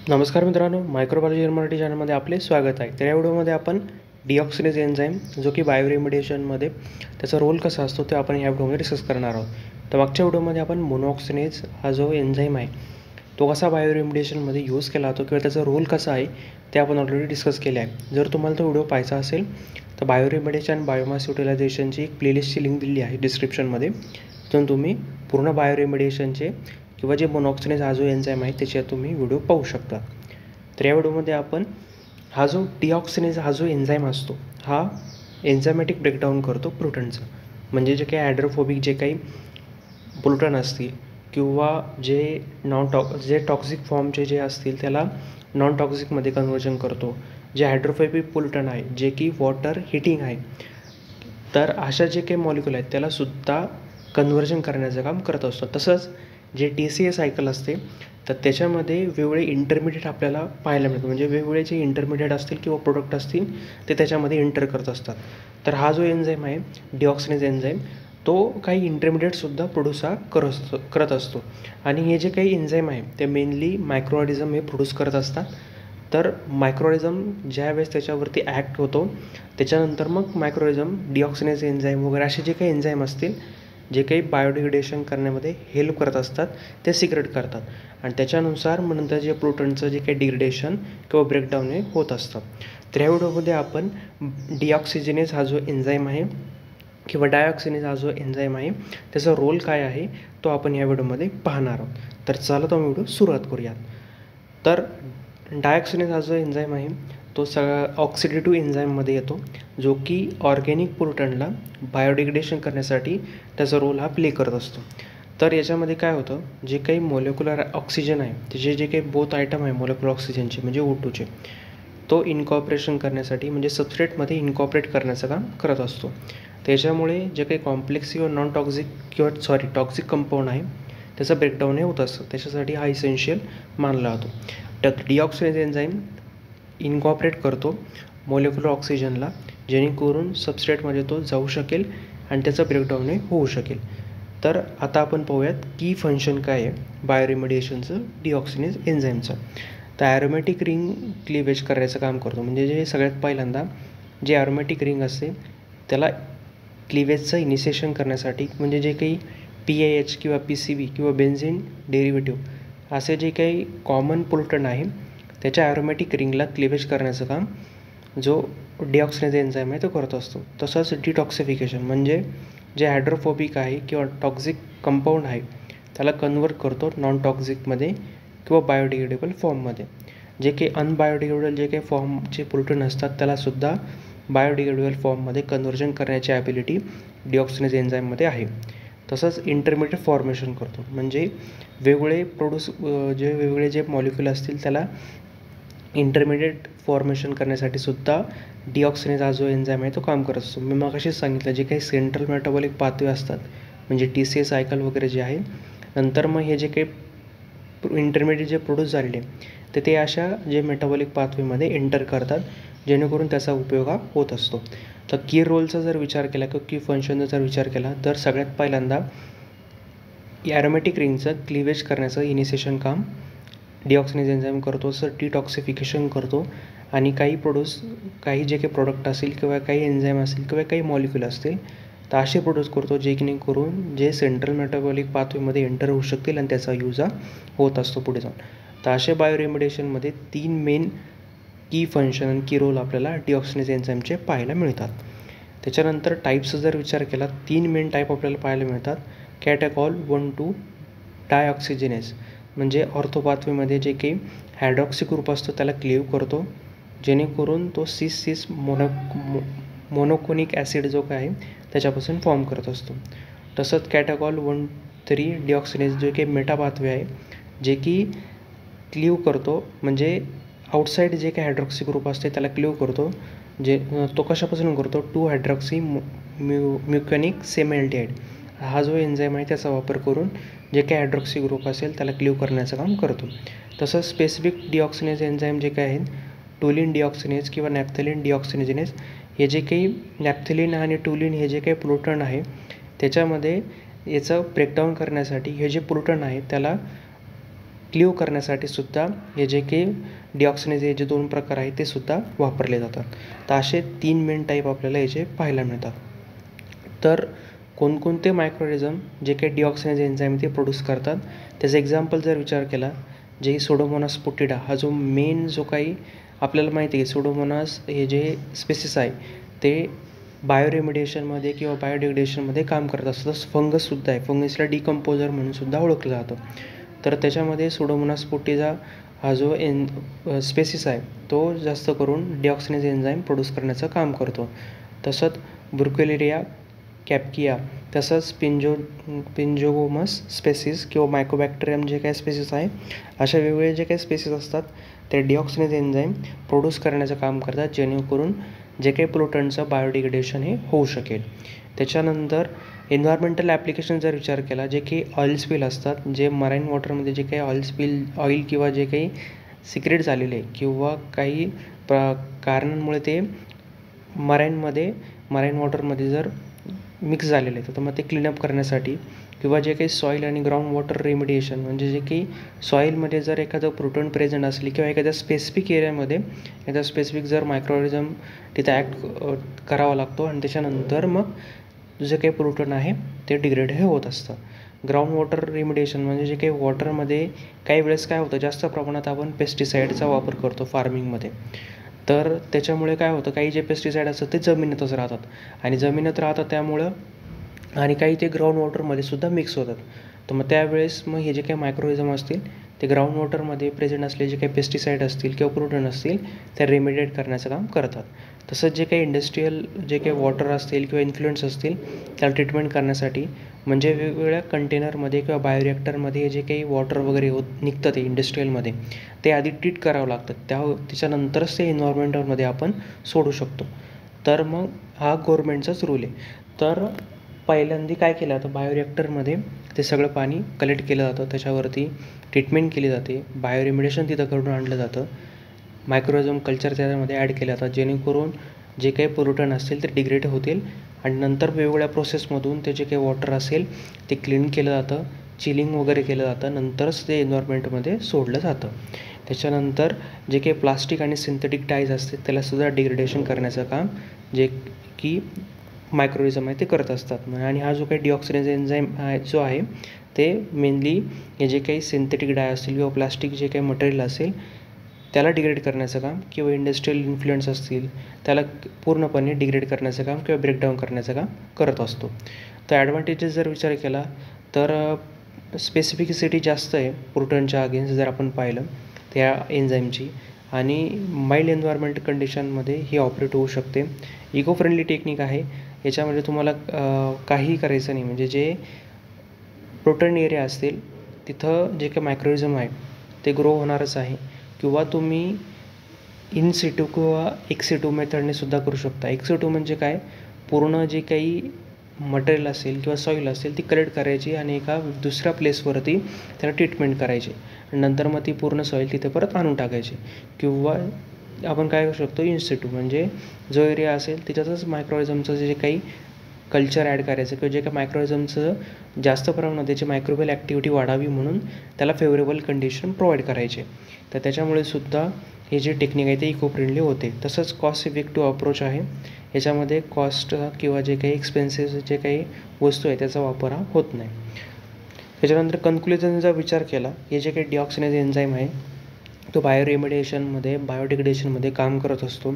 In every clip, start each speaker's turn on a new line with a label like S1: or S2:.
S1: नमस्कार मित्रांनो, मायक्रोबायोलॉजी मराठी चॅनलमध्ये आपले स्वागत आहे. तर या व्हिडिओमध्ये आपण डिऑक्सिनेज एन्झाईम जो की बायोरेमिडिएशनमध्ये त्याचा रोल कसा असतो ते आपण या व्हिडिओमध्ये डिस्कस करणार आहोत. तर मागच्या व्हिडिओमध्ये आपण मोनोऑक्सिनेज हा जो एन्झाईम आहे तो कसा बायोरेमिडिएशनमध्ये यूज केला जातो किंवा त्याचा रोल कसा आहे ते आपण ऑलरेडी डिस्कस केले आहे. जर तुम्हाला तो व्हिडिओ पाहायचा असेल तर बायोरेमिडिएशन बायोमास युटिलायझेशनची एक प्लेलिस्टची लिंक दिली आहे डिस्क्रिप्शनमध्ये, तिथून तुम्ही पूर्ण बायोरेमिडिएशनचे किंवा जे मोनॉक्सिनेज हा जो एन्झाईम आहे त्याच्यात तुम्ही व्हिडिओ पाहू शकता. तर या व्हिडिओमध्ये आपण हा जो डिऑक्सिनेज हा जो एन्झाईम असतो हा एन्झायमॅटिक ब्रेकडाऊन करतो प्रोटॉनचं. म्हणजे जे काही हायड्रोफोबिक जे काही प्रोटॉन असतील किंवा जे टॉक्सिक फॉर्मचे जे असतील त्याला नॉन टॉक्सिकमध्ये कन्वर्जन करतो. जे हायड्रोफोबिक प्रोटॉन आहे जे की वॉटर हिटिंग आहे, तर अशा जे काही मॉलिक्यूल आहेत त्यालासुद्धा कन्वर्जन करण्याचं काम करत असतो. तसंच जे TCA सायकल असते तर त्याच्यामध्ये वेगवेगळे इंटरमिडिएट आपल्याला पाहायला मिळतं. म्हणजे वेगवेगळे जे इंटरमिडिएट असतील किंवा प्रोडक्ट असतील ते त्याच्यामध्ये एंटर करत असतात. तर हा जो एन्झाईम आहे डिऑक्सिनेज एन्झाईम तो काही इंटरमिडिएटसुद्धा प्रोड्यूस हा करत असतो. आणि हे जे काही एन्झाईम आहे ते मेनली मायक्रोऑर्गॅनिझम हे प्रोड्यूस करत असतात. तर मायक्रोऑर्गॅनिझम ज्यावेळेस त्याच्यावरती ॲक्ट होतो त्याच्यानंतर मग मायक्रोऑर्गॅनिझम डिऑक्सिनेज एन्झाईम वगैरे असे जे काही एन्झाईम असतील जे काही बायोडिग्रेडेशन करण्यामध्ये हेल्प करत असतात ते सिक्रेट करतात. आणि त्याच्यानुसार मग नंतर जे प्रोटॉनचं जे काही डिग्रेडेशन किंवा ब्रेकडाऊन हे होत असतं. तर या व्हिडिओमध्ये आपण डिऑक्सिजनेज हा जो एन्झाईम आहे किंवा डायऑक्सिनेज हा जो एन्झाईम आहे त्याचा रोल काय आहे तो आपण या व्हिडिओमध्ये पाहणार आहोत. तर चला तो व्हिडिओ सुरुवात करूयात. तर डायऑक्सिनेज हा जो एन्झाईम आहे तो सगळा ऑक्सिडेटिव्ह एन्झाईममध्ये येतो, जो की ऑर्गॅनिक प्रोटॉनला बायोडिग्रेडेशन करण्यासाठी त्याचा रोल हा प्ले करत असतो. तर याच्यामध्ये काय होतं, जे काही मोलेक्युलर ऑक्सिजन आहे त्याचे जे काही बोथ आयटम आहे मोलेक्युलर ऑक्सिजनचे म्हणजे O2चे, तो इनकॉर्पोरेशन करण्यासाठी म्हणजे सबस्ट्रेटमध्ये इनकॉर्पोरेट करण्याचं काम करत असतो. त्याच्यामुळे जे काही कॉम्प्लेक्स किंवा नॉन टॉक्सिक टॉक्सिक कंपाऊंड आहे त्याचं ब्रेकडाऊन हे होत असतं. त्याच्यासाठी हा इसेन्शियल मानला जातो. त्यात डिऑक्सिनेज एन्झाईम इनकॉर्पोरेट करतो मोलेक्युलर ऑक्सिजनला, जेणेकरून सबस्ट्रेटमध्ये तो जाऊ शकेल आणि त्याचं ब्रेकडाऊन हे होऊ शकेल. तर आता आपण पाहूयात की फंक्शन काय आहे बायोरेमिडिएशनचं डिऑक्सिनेज एन्झाईमचं. तर ॲरोमॅटिक रिंग क्लिवेज करायचं काम करतो. म्हणजे जे सगळ्यात पहिल्यांदा जे ॲरोमॅटिक रिंग असते त्याला क्लिवेजचं इनिशिएशन करण्यासाठी म्हणजे जे काही PAH किंवा PCB किंवा बेन्झिन डेरिव्हेटिव्ह असे जे काही कॉमन प्रोटॉन आहे त्याच्या ॲरोमॅटिक रिंगला क्लिवेज करण्याचं काम जो डिऑक्सिनेज एन्झाईम आहे तो करत असतो. तसंच डिटॉक्सिफिकेशन म्हणजे जे हायड्रोफोबिक आहे किंवा टॉक्सिक कंपाऊंड आहे त्याला कन्वर्ट करतो नॉन टॉक्सिकमध्ये किंवा बायोडिग्रेडेबल फॉर्ममध्ये. जे काही अनबायोडिग्रेडेबल जे काही फॉर्मचे प्रोटॉन असतात त्यालासुद्धा बायोडिग्रेडेबल फॉर्ममध्ये कन्वर्जन करण्याची ॲबिलिटी डिऑक्सिनेज एन्झाईममध्ये आहे. तसंच इंटरमिडिएट फॉर्मेशन करतो. म्हणजे वेगवेगळे जे मॉलिक्यूल असतील त्याला इंटरमिडिएट फॉर्मेशन करण्यासाठी सुद्धा डिऑक्सिनेज हा जो एन्झाईम आहे तो काम करत असतो. मी मगाशीच सांगितलं जे काही सेंट्रल मेटाबॉलिक पाथवे असतात म्हणजे TCA सायकल वगैरे जे आहे, नंतर मग हे जे काही इंटरमिडिएट जे प्रोड्यूस झालेले तर ते अशा जे मेटाबॉलिक पाथवेमध्ये एंटर करतात, जेणेकरून त्याचा उपयोग हा होत असतो. तर की रोलचा जर विचार केला किंवा की फंक्शनचा जर विचार केला तर सगळ्यात पहिल्यांदा ॲरोमॅटिक रिंगचं क्लिवेज करण्याचं इनिशिएशन काम डिऑक्सिनेज एन्झाईम करतो. डिटॉक्सिफिकेशन करतो आणि काही जे काही प्रोडक्ट असतील किंवा काही एन्झाईम असतील किंवा काही मॉलिक्यूल असतील तर असे प्रोड्यूस करतो जेणेकरून जे सेंट्रल मेटाबॉलिक पाथवेमध्ये एंटर होऊ शकतील आणि त्याचा यूज हा होत असतो पुढे जाऊन. तर अशा बायोरेमिडिएशनमध्ये 3 मेन की फंक्शन आणि की रोल आपल्याला डिऑक्सिनेज एन्झाईमचे पाहायला मिळतात. त्याच्यानंतर टाईप्सचा जर विचार केला 3 मेन टाईप आपल्याला पाहायला मिळतात. कॅटॅकॉल 1, 2 डायऑक्सिजनेज म्हणजे ऑर्थो पाथवेमध्ये जे काही हायड्रॉक्सी ग्रुप असतो त्याला क्लीव्ह करतो, जेणेकरून तो सिस मोनोकोनिक ॲसिड जो काय आहे त्याच्यापासून फॉर्म करत असतो. तसंच कॅटॅकॉल 1, 3 डिऑक्सिनेज जे काही मेटा पाथवे आहे जे की क्लीव्ह करतो, म्हणजे आउटसाईड जे काही हायड्रॉक्सी ग्रुप असते त्याला क्लीव्ह करतो. तो कशापासून करतो 2 हायड्रॉक्सी म्युकॅनिक सेमीअल्डिहाइड हा जो एन्झाईम आहे त्याचा वापर करून जे काही हायड्रॉक्सी ग्रुप असेल त्याला क्लीव्ह करण्याचं काम करतो. तसंच स्पेसिफिक डिऑक्सिनेज एन्झाईम जे काही आहेत टुलिन डिऑक्सिनेज किंवा नॅफ्थलिन डिऑक्सिनेजनेज, हे जे काही नॅफ्थलिन आणि टुलिन हे जे काही प्रोटॉन आहे त्याच्यामध्ये याचं ब्रेकडाऊन करण्यासाठी हे जे प्रोटॉन आहे त्याला क्लिओ करण्यासाठी सुद्धा हे जे काही डिऑक्सिनेज हे जे 2 प्रकार आहेत ते सुद्धा वापरले जातात. तर असे 3 मेन टाईप आपल्याला याचे पाहायला मिळतात. तर कोणकोणते मायक्रोऑर्गॅनिझम जे काही डिऑक्सिनेज एन्झाईम ते प्रोड्यूस करतात, त्याचा एक्झाम्पल जर विचार केला, जे सुडोमोनास पुटिडा हा जो मेन जो काही आपल्याला माहिती आहे, सुडोमोनास हे जे स्पेसिस आहे ते बायोरेमिडिएशनमध्ये किंवा बायोडिग्रेडेशनमध्ये काम करत असतं. तसं फंगससुद्धा आहे, फंगसला डिकम्पोजर म्हणून सुद्धा ओळखलं जातं. तर त्याच्यामध्ये सुडोमोनास पुटिडा हा जो स्पेसिस आहे तो जास्त करून डिऑक्सिनेज एन्झाईम प्रोड्यूस करण्याचं काम करतो. तसंच ब्रुकेलेरिया कॅप्किया, तसंच पिंजोगोमस स्पेसिस किंवा मायकोबॅक्टेरियम जे काही स्पेसिस आहे, अशा वेगवेगळे जे काही स्पेसिस असतात ते डिऑक्सिनेज एन्झाईम प्रोड्यूस करण्याचं काम करतात, जेणेकरून जे काही पोल्युटंटचं बायोडिग्रेडेशन हे होऊ शकेल. त्याच्यानंतर एन्व्हायरमेंटल ॲप्लिकेशन जर विचार केला, जे काही ऑइल स्पिल असतात, जे मराईन वॉटरमध्ये जे काही ऑइल किंवा जे काही सिक्रेट झालेले किंवा काही कारणांमुळे ते मराईन वॉटरमध्ये जर मिक्स झालेले आहे, तर मग ते क्लीनअप करण्यासाठी किंवा जे काही सॉईल आणि ग्राउंड वॉटर रेमिडिएशन म्हणजे जे काही सॉईलमध्ये जर एखादं प्रोटॉन प्रेझेंट असली किंवा एखाद्या स्पेसिफिक एरियामध्ये एखादा स्पेसिफिक जर मायक्रोऑर्गॅनिझम तिथं ॲक्ट करावा लागतो आणि त्याच्यानंतर मग जे काही पोल्युटन आहे ते डिग्रेड हे होत असतं. ग्राउंड वॉटर रेमिडिएशन म्हणजे जे काही वॉटरमध्ये काही वेळेस काय होतं, जास्त प्रमाणात आपण पेस्टिसाईडचा वापर करतो फार्मिंगमध्ये. तर त्याच्यामुळे काय होतं, काही जे पेस्टिसाईड असतात ते जमिनीतच राहतात आणि जमिनीत राहतात त्यामुळं आणि काही ते ग्राउंड वॉटरमध्ये सुद्धा मिक्स होतात. तर मग त्यावेळेस मग हे जे काही मायक्रोऑर्गॅनिझम असतील ते ग्राउंड वॉटरमध्ये प्रेझेंट असलेले जे काही पेस्टिसाईड असतील किंवा पोल्युटन असतील ते रेमिडिएट करण्याचं काम करतात. तसंच जे काही इंडस्ट्रीयल जे काही वॉटर असतील किंवा इन्फ्लुएंट्स असतील त्याला ट्रीटमेंट करण्यासाठी म्हणजे वेगवेगळ्या कंटेनरमध्ये किंवा बायोरिॲक्टरमध्ये जे काही वॉटर वगैरे निघतं ते इंडस्ट्रीयलमध्ये ते आधी ट्रीट करावं लागतं. त्याच्यानंतरच ते एन्व्हायरमेंटमध्ये आपण सोडू शकतो. तर मग हा गव्हर्नमेंटचाच रूल आहे. तर पहिल्यांदा काय केलं जातं, बायोरिॲक्टरमध्ये ते सगळं पाणी कलेक्ट केलं जातं, त्याच्यावरती ट्रीटमेंट केली जाते, बायोरेमिडिएशन तिथं करून आणलं जातं, मायक्रोऑर्गॅनिझम कल्चर त्याच्यामध्ये ॲड केले जातात, जेणेकरून जे काही पोल्युटन असतील ते डिग्रेड होतील आणि नंतर वेगवेगळ्या प्रोसेसमधून ते जे काही वॉटर असेल ते क्लीन केलं जातं, चिलिंग वगैरे केलं जातं, नंतरच ते एन्व्हायरमेंटमध्ये सोडलं जातं. त्याच्यानंतर जे काही प्लास्टिक आणि सिंथेटिक डायज असते त्यालासुद्धा डिग्रेडेशन करण्याचं काम जे की मायक्रोऑर्गॅनिझम आहे ते करत असतात. आणि हा जो काही डिऑक्सिनेज एन्झाईम जो आहे ते मेनली हे जे काही सिंथेटिक डाय असतील किंवा प्लास्टिक जे काही मटेरियल असेल त्याला डिग्रेड करण्याचं काम किंवा इंडस्ट्रियल इन्फ्लुएंट्स असतील त्याला पूर्णपणे डिग्रेड करण्याचं काम किंवा ब्रेकडाऊन करण्याचं काम करत असतो. तर ॲडव्हान्टेजेस जर विचार केला तर स्पेसिफिसिटी जास्त आहे पोल्युटनच्या अगेन्स्ट जर आपण पाहिलं त्या एन्झाईमची आणि माइल्ड एन्व्हायरमेंट कंडिशनमध्ये ही ऑपरेट होऊ शकते. इको फ्रेंडली टेक्निक आहे. याच्यामध्ये तुम्हाला काहीही करायचं नाही, म्हणजे जे प्रोटन एरिया असतील तिथं जे काही मायक्रोऑर्गॅनिझम आहे ते ग्रो होणारच आहे किंवा तुम्ही इन सिटू किंवा एक्सिटू मेथडने सुद्धा करू शकता. एक्सिटू म्हणजे काय, पूर्ण जे काही मटेरियल असेल किंवा सॉईल असेल ती कलेक्ट करायची आणि एका दुसऱ्या प्लेसवरती त्याला ट्रीटमेंट करायची आणि नंतर मग ती पूर्ण सॉईल तिथे परत आणून टाकायची. किंवा आपण काय करू शकतो, इन सिटू म्हणजे जो एरिया असेल त्याच्यातच मायक्रोऑर्गॅनिझमचं जे काही कल्चर ॲड करायचं किंवा जे काही मायक्रोऑर्गॅनिझमचं जास्त प्रमाणात त्याची मायक्रोबियल ॲक्टिव्हिटी वाढावी म्हणून त्याला फेवरेबल कंडिशन प्रोव्हाइड करायचे. तर त्याच्यामुळे सुद्धा हे जे टेक्निक आहे ते इको फ्रेंडली होते. तसंच कॉस्ट इफेक्टिव्ह अप्रोच आहे. याच्यामध्ये कॉस्ट किंवा जे काही एक्सपेन्सेस जे काही वस्तू आहे त्याचा वापर हा होत नाही. त्याच्यानंतर कन्क्लुजनचा विचार केला, हे जे काही डिऑक्सिनेज एन्झाईम आहे तो बायोरेमिडिएशनमध्ये बायोडिग्रेडेशनमध्ये काम करत असतो.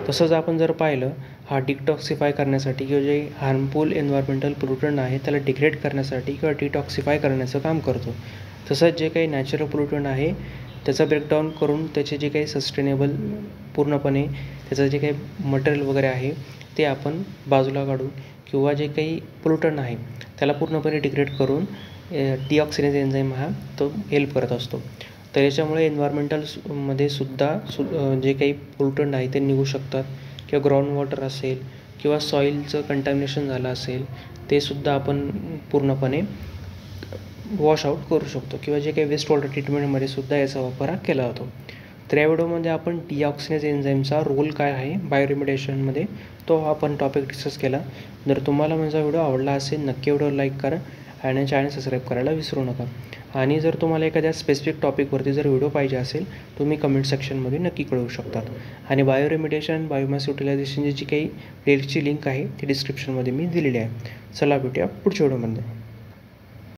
S1: तसंच आपण जर पाहिलं हा डिटॉक्सिफाय करण्यासाठी किंवा जे हार्मफुल एन्व्हायरमेंटल पोल्युटंट आहे त्याला डिग्रेड करण्यासाठी किंवा डिटॉक्सिफाय करण्याचं काम करतो. तसंच जे काही नॅचरल पोल्युटंट आहे त्याचा ब्रेकडाऊन करून त्याचे जे काही सस्टेनेबल पूर्णपणे त्याचं जे काही मटेरियल वगैरे आहे ते आपण बाजूला काढून किंवा जे काही पोल्युटंट आहे त्याला पूर्णपणे डिग्रेड करून डिऑक्सिनेज एन्झाईम हा तो हेल्प करत असतो. तर याच्यामुळे मध्ये सुद्धा जे काही पोल्युटंट आहे ते निघू शकतात किंवा ग्राउंड वॉटर असेल किंवा सॉईलचं कंटॅमिनेशन झालं असेल ते सुद्धा आपण पूर्णपणे वॉश आऊट करू शकतो किंवा जे काही वेस्ट वॉटर ट्रीटमेंटमध्ये सुद्धा याचा वापर हा केला जातो. तर या व्हिडिओमध्ये आपण डिऑक्सिनेज एन्झाईमचा रोल काय आहे बायोरेमिडिएशनमध्ये तो आपण टॉपिक डिस्कस केला. जर तुम्हाला माझा व्हिडिओ आवडला असेल नक्की व्हिडिओ लाईक करा आणि चॅनल सबस्क्राईब करायला विसरू नका. आणि जर तुम्हाला एखाद्या स्पेसिफिक टॉपिकवरती जर व्हिडिओ पाहिजे असेल तुम्ही कमेंट सेक्शनमध्ये नक्की कळवू शकतात. आणि बायोरेमिडिएशन बायोमास युटिलायझेशनची जी काही प्लेलिस्टची लिंक आहे ती डिस्क्रिप्शनमध्ये मी दिलेली आहे. चला भेटूया पुढच्या व्हिडिओमध्ये.